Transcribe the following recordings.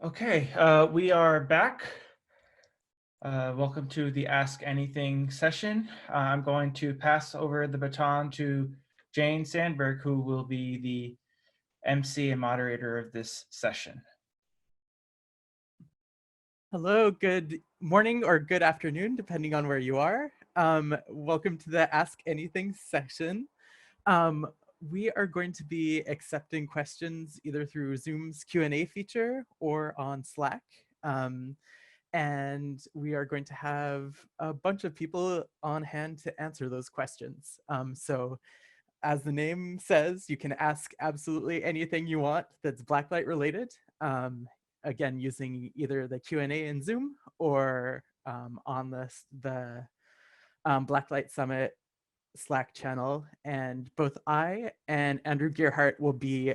Okay, we are back. Welcome to the Ask Anything session. I'm going to pass over the baton to Jane Sandberg, who will be the MC and moderator of this session. Hello, good morning or good afternoon, depending on where you are. Welcome to the Ask Anything section. We are going to be accepting questions either through Zoom's Q&A feature or on Slack. And we are going to have a bunch of people on hand to answer those questions. So as the name says, you can ask absolutely anything you want that's Blacklight related. Again, using either the Q&A in Zoom or on the Blacklight Summit Slack channel. And both I and Andrew Gearhart will be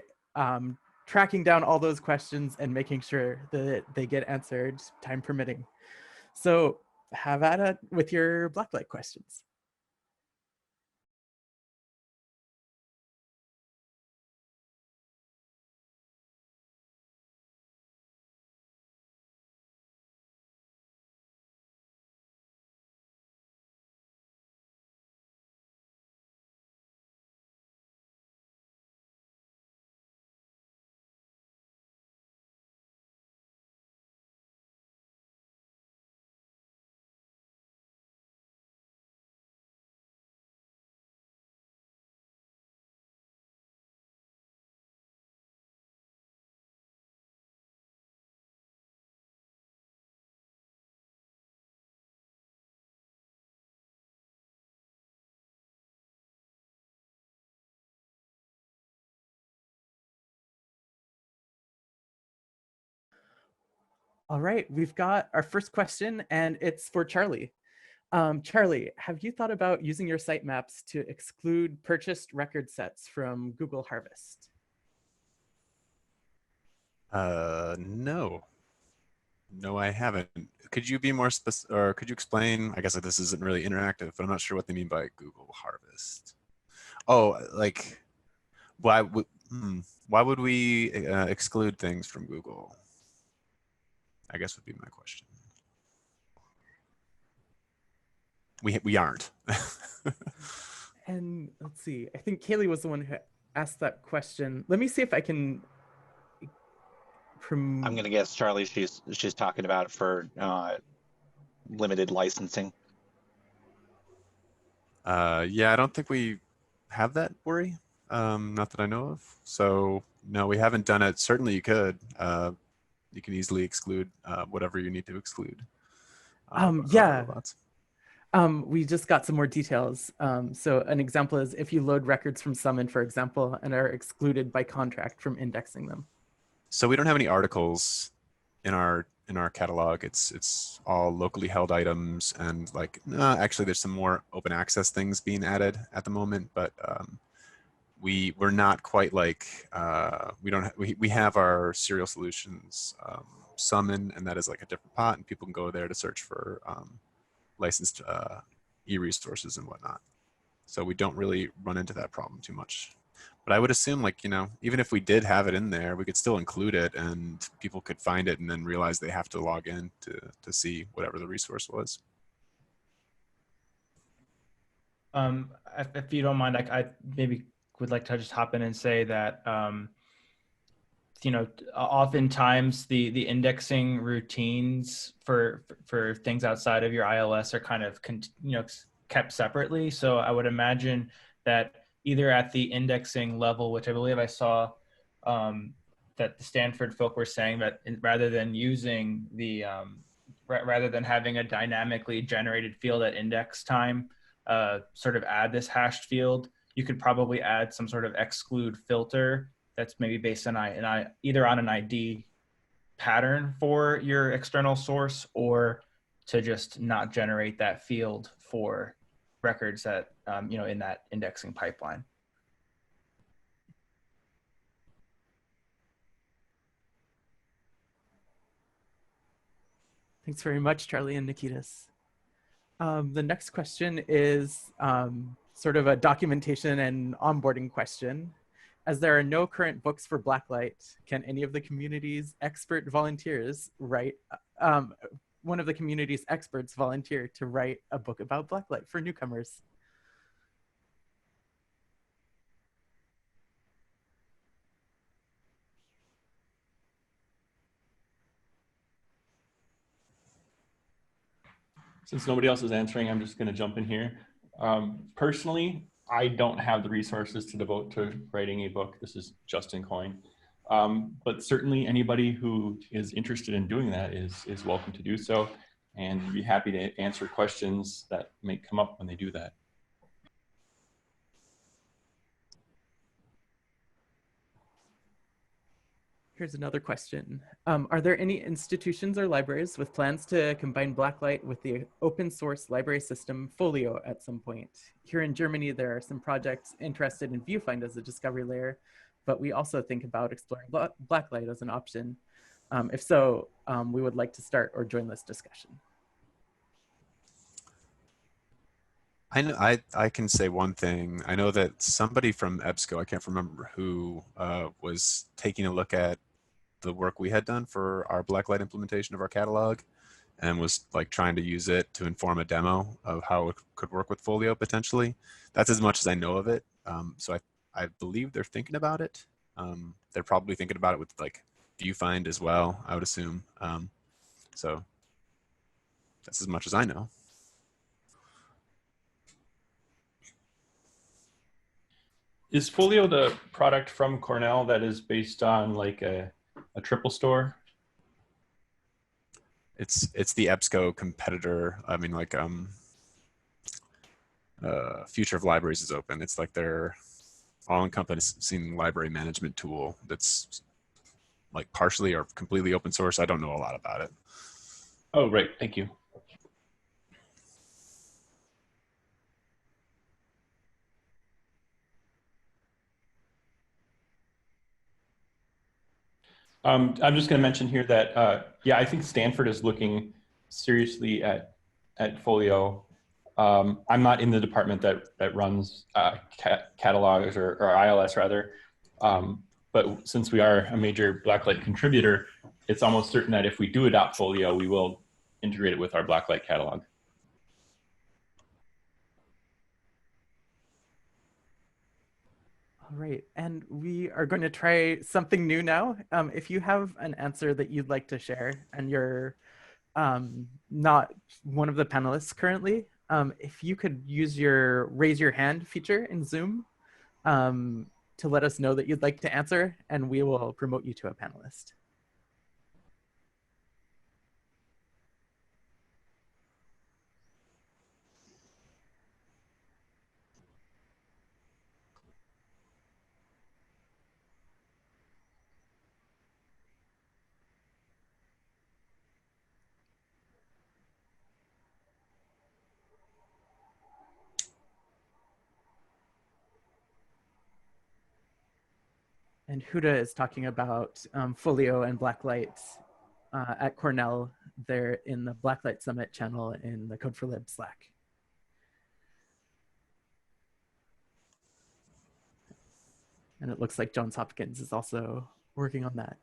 tracking down all those questions and making sure that they get answered, time permitting. So have at it with your Blacklight questions. All right, we've got our first question and it's for Charlie. Charlie, have you thought about using your sitemaps to exclude purchased record sets from Google Harvest? No. No, I haven't. Could you be more specific, or could you explain? I guess this isn't really interactive, but I'm not sure what they mean by Google Harvest. Oh, like, why would we exclude things from Google? I guess would be my question. We aren't. And let's see, I think Kaylee was the one who asked that question. Let me see if I can. I'm going to guess, Charlie, she's talking about for limited licensing. Yeah, I don't think we have that worry. Not that I know of. So no, we haven't done it. Certainly you could. You can easily exclude whatever you need to exclude. Yeah. We just got some more details. So an example is if you load records from Summon, for example, and are excluded by contract from indexing them. So we don't have any articles in our catalog. It's all locally held items, and like actually there's some more open access things being added at the moment, but we're not quite like we have our serial solutions Summon, and that is like a different pot, and people can go there to search for licensed e-resources and whatnot. So we don't really run into that problem too much. But I would assume, like, even if we did have it in there, we could still include it and people could find it and then realize they have to log in to see whatever the resource was. If you don't mind, I maybe would like to just hop in and say that, oftentimes the indexing routines for things outside of your ILS are kind of, kept separately. So I would imagine that either at the indexing level, which I believe I saw that the Stanford folk were saying that rather than using the, rather than having a dynamically generated field at index time, sort of add this hashed field, you could probably add some sort of exclude filter that's maybe based on either on an ID pattern for your external source, or to just not generate that field for records that, in that indexing pipeline. Thanks very much, Charlie and Nikitas. The next question is sort of a documentation and onboarding question. as there are no current books for Blacklight, can any of the community's expert volunteers write, one of the community's experts volunteer to write a book about Blacklight for newcomers? Since nobody else is answering, I'm just going to jump in here. Personally, I don't have the resources to devote to writing a book. This is just in Coyne. But certainly anybody who is interested in doing that is welcome to do so, and be happy to answer questions that may come up when they do that. Here's another question. Are there any institutions or libraries with plans to combine Blacklight with the open source library system Folio at some point? Here in Germany, there are some projects interested in Viewfind as a discovery layer, but we also think about exploring Blacklight as an option. If so, we would like to start or join this discussion. I can say one thing. I know that somebody from EBSCO, I can't remember who, was taking a look at the work we had done for our Blacklight implementation of our catalog, and was like trying to use it to inform a demo of how it could work with Folio potentially. That's as much as I know of it. So I believe they're thinking about it. They're probably thinking about it with like Viewfind as well, I would assume. So that's as much as I know. Is Folio the product from Cornell that is based on like a triple store? It's the EBSCO competitor. I mean, like Future of Libraries is open. It's like their all-encompassing library management tool that's like partially or completely open source. I don't know a lot about it. Oh, right. Thank you. I'm just going to mention here that, yeah, I think Stanford is looking seriously at Folio. I'm not in the department that runs catalogs or ILS rather, but since we are a major Blacklight contributor, it's almost certain that if we do adopt Folio, we will integrate it with our Blacklight catalog. All right, and we are going to try something new now. If you have an answer that you'd like to share and you're not one of the panelists currently, if you could use your raise your hand feature in Zoom to let us know that you'd like to answer, and we will promote you to a panelist. And Huda is talking about Folio and Blacklight at Cornell. They're in the Blacklight Summit channel in the Code for Lib Slack. And it looks like Johns Hopkins is also working on that.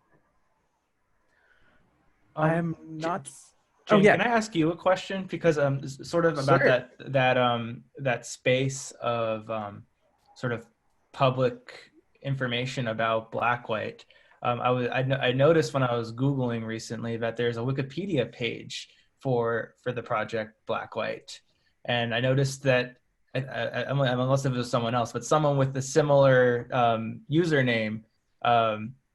I'm not... Jane, oh, yeah. Can I ask you a question? Because sort of about Sure. that space of sort of public information about Blacklight. I noticed when I was Googling recently that there's a Wikipedia page for the project Blacklight, and I noticed that unless it was someone else, but someone with a similar username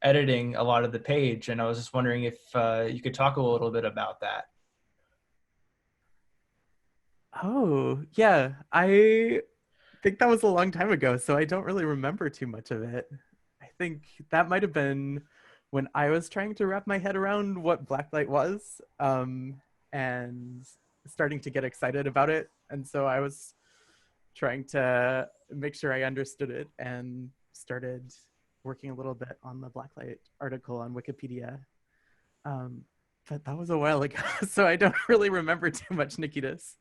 editing a lot of the page, and I was just wondering if you could talk a little bit about that. Oh, yeah. I think that was a long time ago, so I don't really remember too much of it. I think that might have been when I was trying to wrap my head around what Blacklight was and starting to get excited about it. And so I was trying to make sure I understood it and started working a little bit on the Blacklight article on Wikipedia. But that was a while ago, so I don't really remember too much, Nikitas.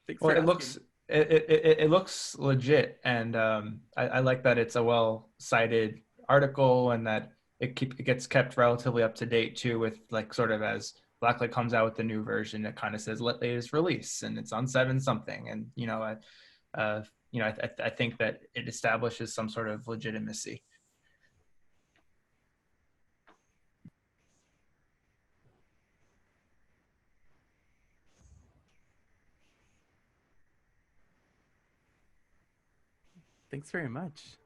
Thanks Well, for it looks legit, and I like that it's a well-cited article, and that it gets kept relatively up to date too, with like sort of as Blacklight comes out with the new version, it kind of says latest release and it's on 7 something, and I think that it establishes some sort of legitimacy. Thanks very much.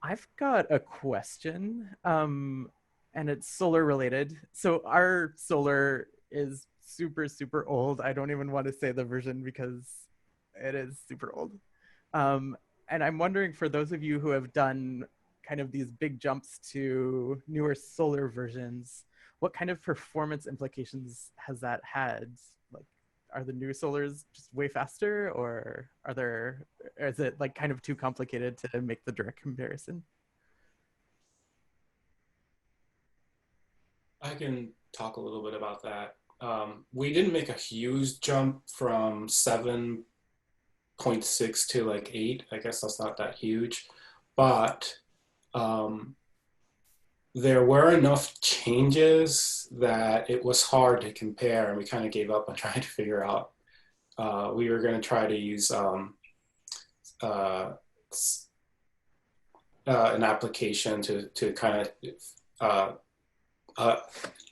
I've got a question, and it's solar related. So our solar is super, super old. I don't even want to say the version because it is super old. And I'm wondering, for those of you who have done kind of these big jumps to newer solar versions, what kind of performance implications has that had? Like, are the new solars just way faster, or is it like kind of too complicated to make the direct comparison? I can talk a little bit about that. We didn't make a huge jump from 7.6 to like 8. I guess that's not that huge, but there were enough changes that it was hard to compare, and we kind of gave up on trying to figure out. We were going to try to use an application to kind of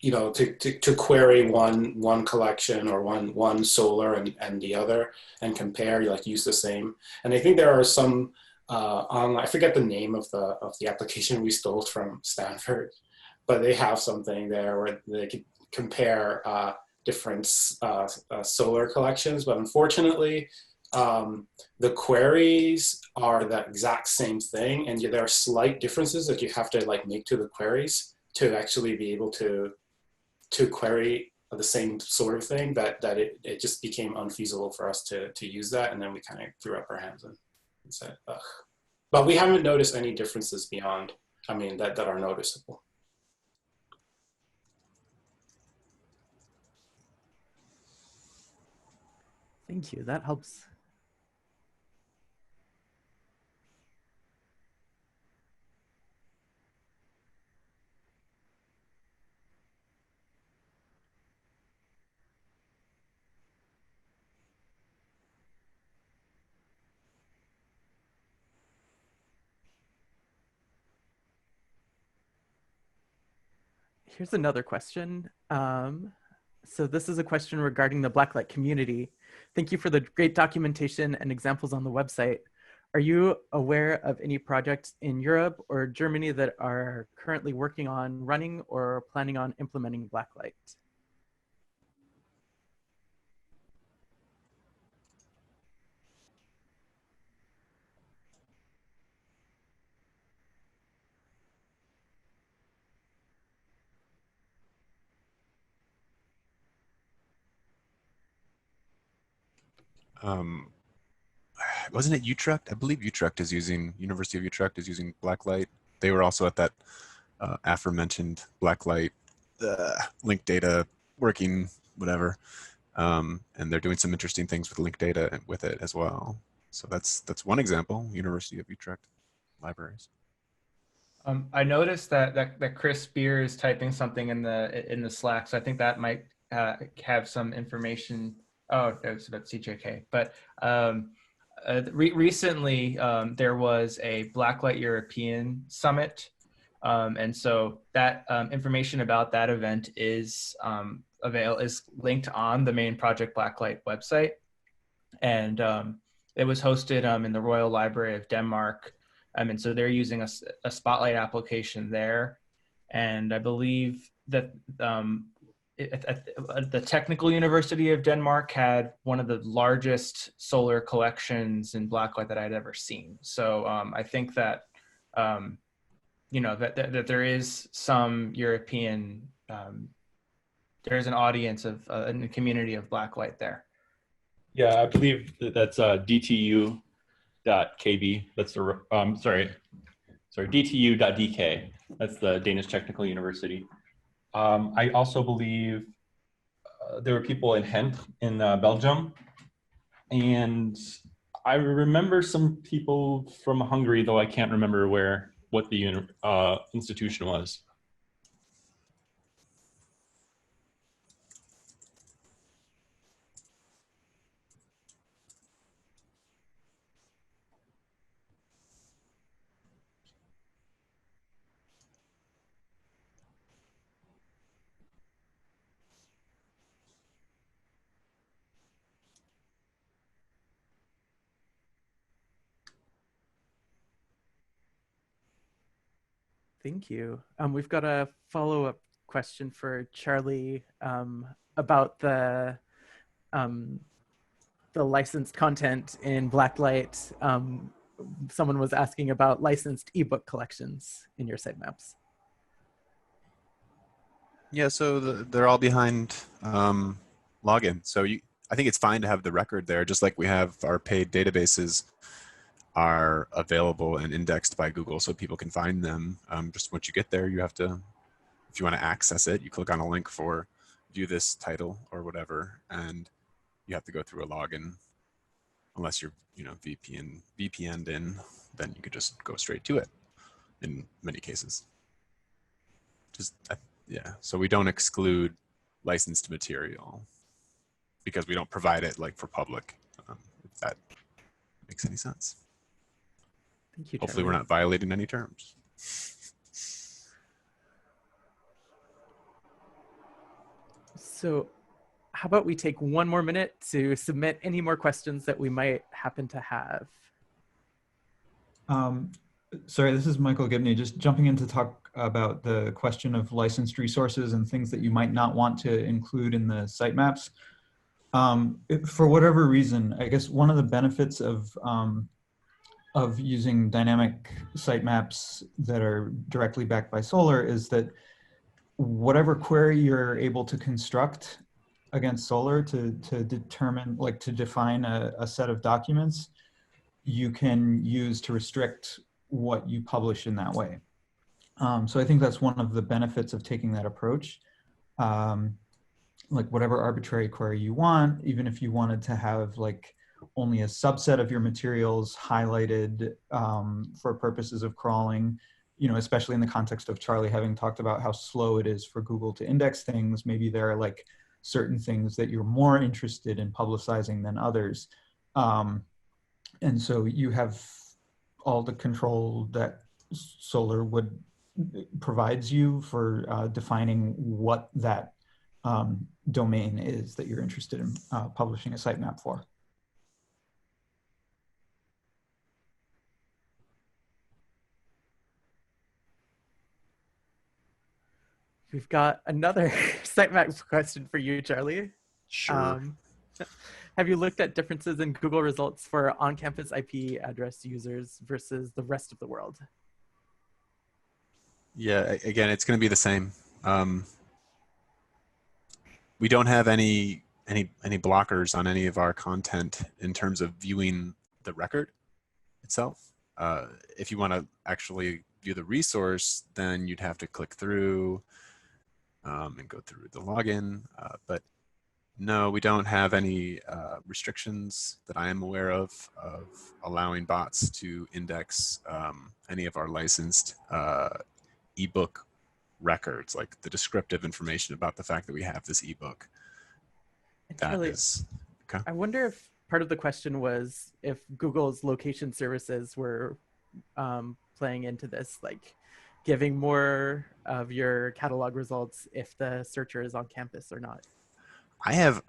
to query one collection or one solar and the other, and compare, like use the same. And I think there are some online, I forget the name of the application we stole from Stanford, but they have something there where they could compare different solar collections. But unfortunately, the queries are the exact same thing, and there are slight differences that you have to like make to the queries to actually be able to query the same sort of thing, that it just became unfeasible for us to use that. And then we kind of threw up our hands and said, ugh. But we haven't noticed any differences beyond, that are noticeable. Thank you, that helps. Here's another question. So this is a question regarding the Blacklight community. Thank you for the great documentation and examples on the website. Are you aware of any projects in Europe or Germany that are currently working on running or planning on implementing Blacklight? Wasn't it Utrecht? I believe University of Utrecht is using Blacklight. They were also at that aforementioned Blacklight link data working, whatever. And they're doing some interesting things with link data with it as well. So that's one example, University of Utrecht libraries. I noticed that Chris Spear is typing something in the Slack, so I think that might have some information. Oh, it's about CJK. But recently, there was a Blacklight European Summit, and so that information about that event is linked on the main Project Blacklight website, and it was hosted in the Royal Library of Denmark. And so they're using a Spotlight application there, and I believe that the Technical University of Denmark had one of the largest solar collections in Blacklight that I'd ever seen. So I think that that there is some European, there is an audience of a community of Blacklight there. Yeah, I believe that's DTU.kb. That's the DTU.dk. That's the Danish Technical University. I also believe there were people in Ghent in Belgium And I remember some people from Hungary, though I can't remember what the institution was. Thank you. We've got a follow-up question for Charlie about the licensed content in Blacklight. Someone was asking about licensed ebook collections in your sitemaps. Yeah, so they're all behind login. So I think it's fine to have the record there, just like we have our paid databases are available and indexed by Google so people can find them. Just once you get there, you have to, if you want to access it, you click on a link for view this title or whatever, and you have to go through a login. Unless you're, VPN'd in, then you could just go straight to it in many cases. Yeah, so we don't exclude licensed material because we don't provide it like for public, if that makes any sense. Thank you, Hopefully Charlie. we're not violating any terms. So how about we take one more minute to submit any more questions that we might happen to have? Sorry, this is Michael Gibney, just jumping in to talk about the question of licensed resources and things that you might not want to include in the sitemaps. For whatever reason, I guess one of the benefits of using dynamic sitemaps that are directly backed by Solr is that whatever query you're able to construct against Solr to determine, like to define a set of documents, you can use to restrict what you publish in that way. So I think that's one of the benefits of taking that approach. Like whatever arbitrary query you want, even if you wanted to have like only a subset of your materials highlighted for purposes of crawling, especially in the context of Charlie having talked about how slow it is for Google to index things, maybe there are like certain things that you're more interested in publicizing than others. And so you have all the control that Solr provides you for defining what that domain is that you're interested in publishing a sitemap for. We've got another sitemap question for you, Charlie. Sure. Have you looked at differences in Google results for on-campus IP address users versus the rest of the world? Yeah, again, it's going to be the same. We don't have any blockers on any of our content in terms of viewing the record itself. If you want to actually view the resource, then you'd have to click through and go through the login. But no, we don't have any restrictions that I am aware of allowing bots to index any of our licensed ebook records, like the descriptive information about the fact that we have this ebook. Charlie, okay. I wonder if part of the question was if Google's location services were playing into this, like giving more of your catalog results if the searcher is on campus or not. I have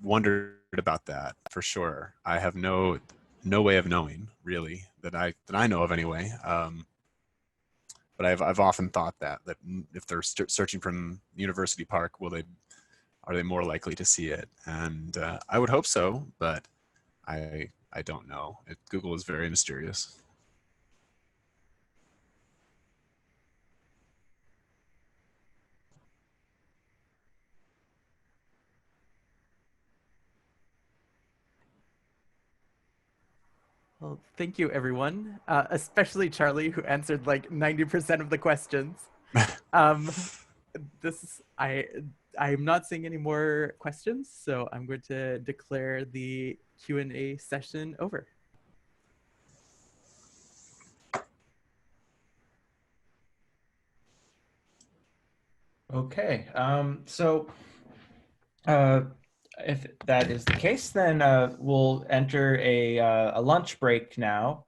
wondered about that for sure. I have no way of knowing really that I know of anyway. But I've often thought that if they're searching from University Park, are they more likely to see it? And I would hope so, but I don't know. Google is very mysterious. Well, thank you, everyone, especially Charlie, who answered like 90% of the questions. I'm not seeing any more questions, so I'm going to declare the Q&A session over. Okay, so if that is the case, then we'll enter a lunch break now.